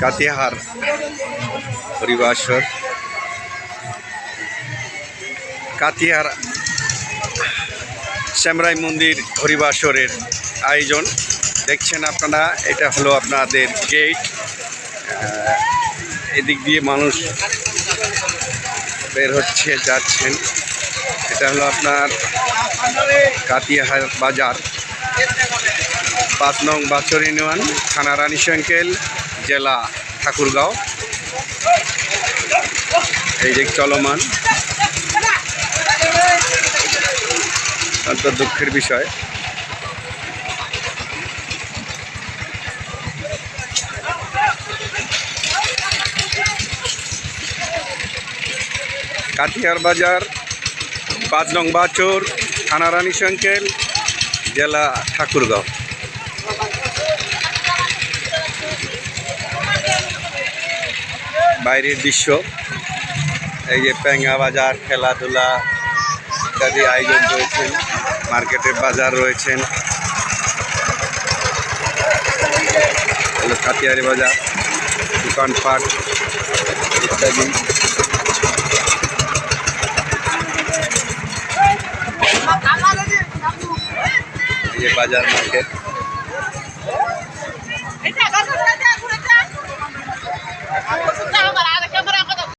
কাতিয়াহার হরিবাসর, কাতিয়াহার শ্যামরাই মন্দির হরিবাসরের আয়োজন দেখছেন আপনারা। এটা হলো আপনাদের গেট, এদিক দিয়ে মানুষ বের হচ্ছে যাচ্ছেন। এটা হলো আপনার কাতিয়াহার বাজার, 5 নং বাছর ইউনিয়ন, থানা রানীশঙ্কেল, জেলা ঠাকুরগাঁও। এই যে চলমান, অত্যন্ত দুঃখের বিষয়। কাতিয়াহার বাজার, 5 নং বাছর, থানা রানীশঙ্কেল, জেলা ঠাকুরগাঁও। বাইরের দৃশ্য, এই যে পেঙ্গা বাজার, খেলাধুলা ইত্যাদি আয়োজন রয়েছেন, মার্কেটের বাজার রয়েছেন। কাতিয়াহারি বাজার, দোকানপাট ইত্যাদি। এই যে বাজার মার্কেট।